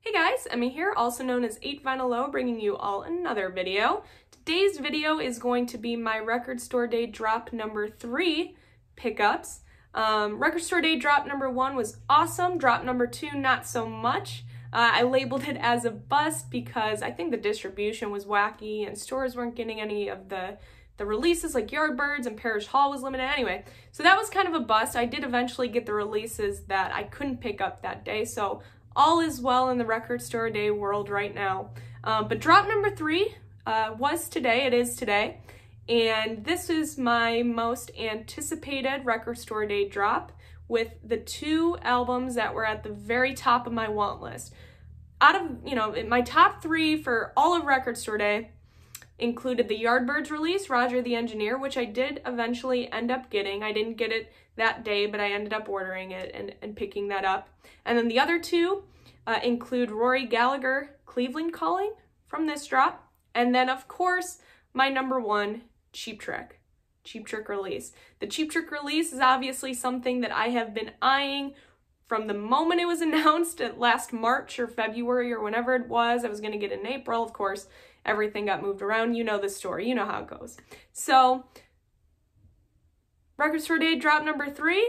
Hey guys, Emmy here, also known as 8vinyllow, bringing you all another video. Today's video is going to be my Record Store Day drop number 3 pickups. Record Store Day drop number 1 was awesome, drop number 2 not so much. I labeled it as a bust because I think the distribution was wacky and stores weren't getting any of the releases, like Yardbirds and Parish Hall was limited anyway. So that was kind of a bust. I did eventually get the releases that I couldn't pick up that day, so all is well in the Record Store Day world right now. But drop number 3 was today, it is today, and this is my most anticipated Record Store Day drop with the 2 albums that were at the very top of my want list. Out of, my top 3 for all of Record Store Day included the Yardbirds release, Roger the Engineer, which I did eventually end up getting. I didn't get it that day, but I ended up ordering it and picking that up. And then the other 2 include Rory Gallagher, Cleveland Calling from this drop. And then, of course, my number 1, Cheap Trick release. The Cheap Trick release is obviously something that I have been eyeing from the moment it was announced at last March or February or whenever it was. I was going to get it in April, of course. Everything got moved around. You know the story. You know how it goes. So, Record Store Day drop number 3,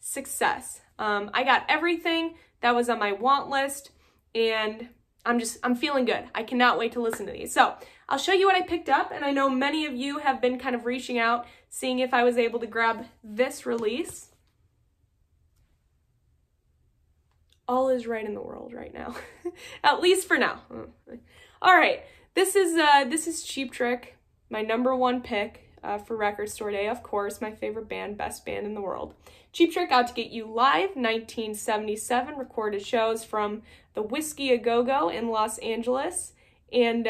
success. I got everything that was on my want list, and I'm feeling good. I cannot wait to listen to these. So, I'll show you what I picked up, and I know many of you have been kind of reaching out, seeing if I was able to grab this release. All is right in the world right now, at least for now. All right. This is Cheap Trick, my number 1 pick for Record Store Day, of course, my favorite band, best band in the world. Cheap Trick, Out to Get You Live, 1977, recorded shows from the Whiskey A Go-Go in Los Angeles, and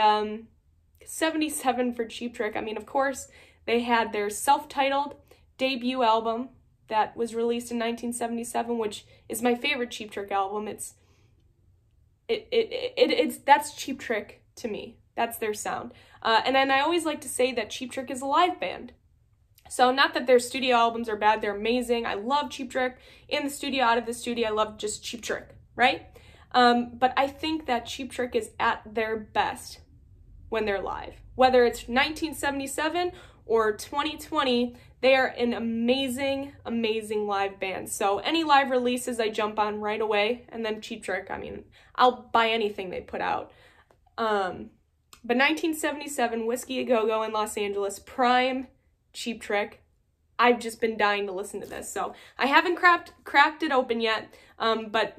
77 for Cheap Trick. I mean, of course, they had their self-titled debut album that was released in 1977, which is my favorite Cheap Trick album. That's Cheap Trick to me. That's their sound. And then I always like to say that Cheap Trick is a live band. So not that their studio albums are bad, they're amazing. I love Cheap Trick in the studio, out of the studio. I love just Cheap Trick, right? But I think that Cheap Trick is at their best when they're live. Whether it's 1977 or 2020, they are an amazing, amazing live band. So any live releases I jump on right away, and then Cheap Trick, I mean, I'll buy anything they put out. But 1977, Whiskey A Go-Go in Los Angeles, prime Cheap Trick. I've just been dying to listen to this. So I haven't cracked it open yet, but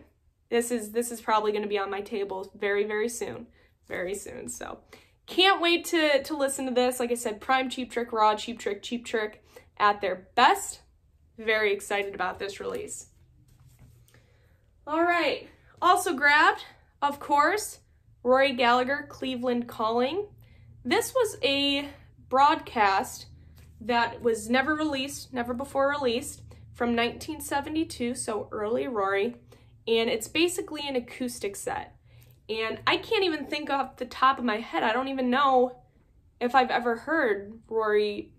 this is probably going to be on my table very, very soon. Very soon. So can't wait to listen to this. Like I said, prime Cheap Trick, raw Cheap Trick at their best. Very excited about this release. All right. Also grabbed, of course, Rory Gallagher, Cleveland Calling. This was a broadcast that was never before released, from 1972, so early Rory, and it's basically an acoustic set. And I can't even think off the top of my head, I don't even know if I've ever heard Rory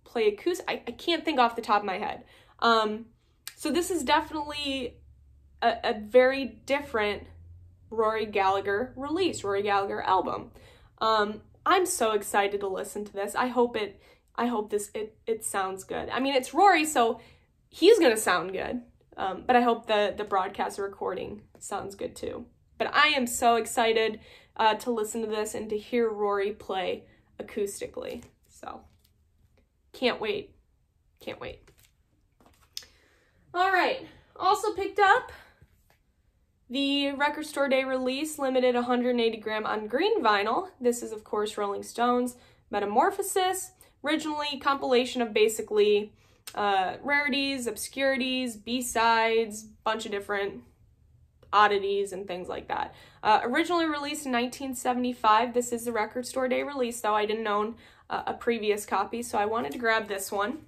play acoustic. I can't think off the top of my head. So this is definitely a very different Rory Gallagher release, Rory Gallagher album. I'm so excited to listen to this. I hope it sounds good. I mean, it's Rory, so he's gonna sound good. But I hope the broadcast recording sounds good too. But I am so excited to listen to this and to hear Rory play acoustically. So can't wait. Can't wait. All right. Also picked up the Record Store Day release, limited 180 gram on green vinyl. This is, of course, Rolling Stones' Metamorphosis. Originally, compilation of basically rarities, obscurities, B-sides, bunch of different oddities and things like that. Originally released in 1975. This is the Record Store Day release, though I didn't own a previous copy, so I wanted to grab this one.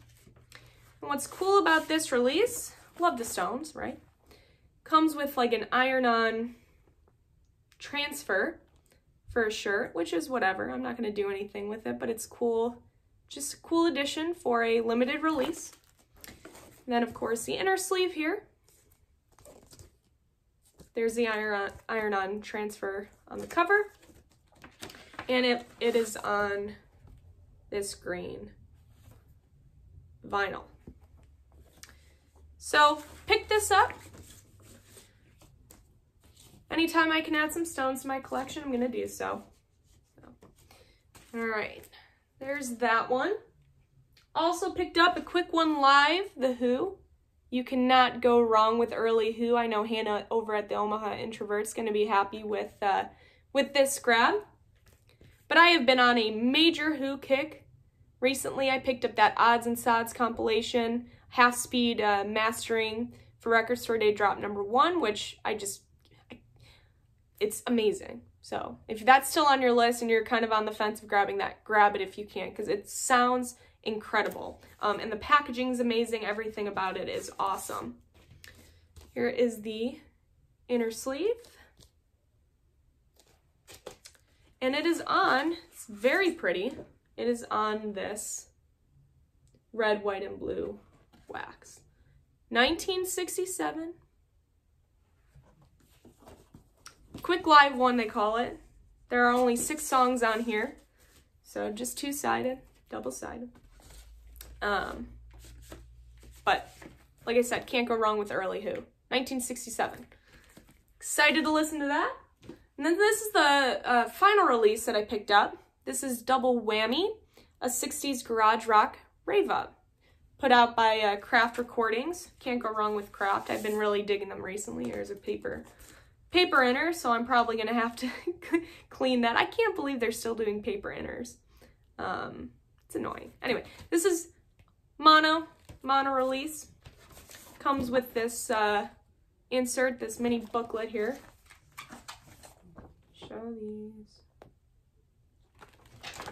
And what's cool about this release, love the Stones, right? Comes with like an iron-on transfer for a shirt, which is whatever. I'm not going to do anything with it, but it's cool. Just a cool addition for a limited release. And then, of course, the inner sleeve here. There's the iron-on transfer on the cover. And it is on this green vinyl. So pick this up. Anytime I can add some stones to my collection, I'm going to do so. All right, there's that one. Also picked up a quick one live, The Who. You cannot go wrong with early Who. I know Hannah over at the Omaha Introvert's going to be happy with this grab. But I have been on a major Who kick. Recently, I picked up that Odds and Sods compilation, half-speed mastering for Record Store Day drop #1, which it's amazing. So if that's still on your list and you're kind of on the fence of grabbing that, grab it if you can, because it sounds incredible. And the packaging's amazing. Everything about it is awesome. Here is the inner sleeve. And it is on, it's very pretty, it is on this red, white, and blue wax. 1967. Quick live one, they call it. There are only 6 songs on here, so just 2-sided, double-sided. But, like I said, can't go wrong with early Who. 1967. Excited to listen to that. And then this is the final release that I picked up. This is Double Whammy, a 60s garage rock rave up. Put out by Craft Recordings. Can't go wrong with Craft. I've been really digging them recently. Here's a paper inner, so I'm probably going to have to clean that. I can't believe they're still doing paper inners. It's annoying. Anyway, this is mono release. Comes with this insert, this mini booklet here. Show these.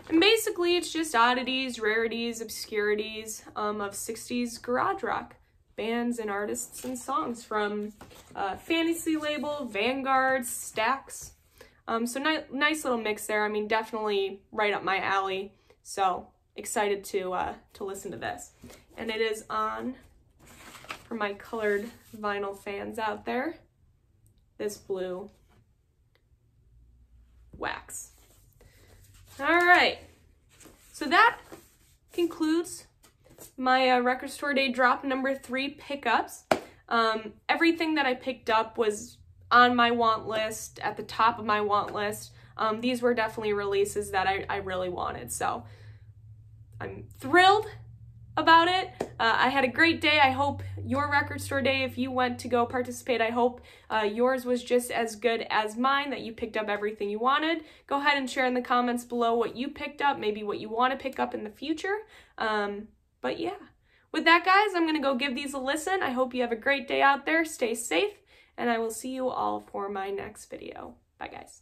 And basically it's just oddities, rarities, obscurities of 60s garage rock bands and artists and songs from Fantasy Label, Vanguard, Stax. So nice little mix there. I mean, definitely right up my alley. So excited to listen to this. And it is on, for my colored vinyl fans out there, this blue wax. All right, so that concludes my Record Store Day drop #3 pickups. Everything that I picked up was on my want list, at the top of my want list. These were definitely releases that I really wanted, so I'm thrilled about it. I had a great day. I hope your Record Store Day, if you went to go participate, I hope yours was just as good as mine, that you picked up everything you wanted. Go ahead and share in the comments below what you picked up, maybe what you want to pick up in the future. But yeah, with that, guys, I'm going to go give these a listen. I hope you have a great day out there. Stay safe, and I will see you all for my next video. Bye, guys.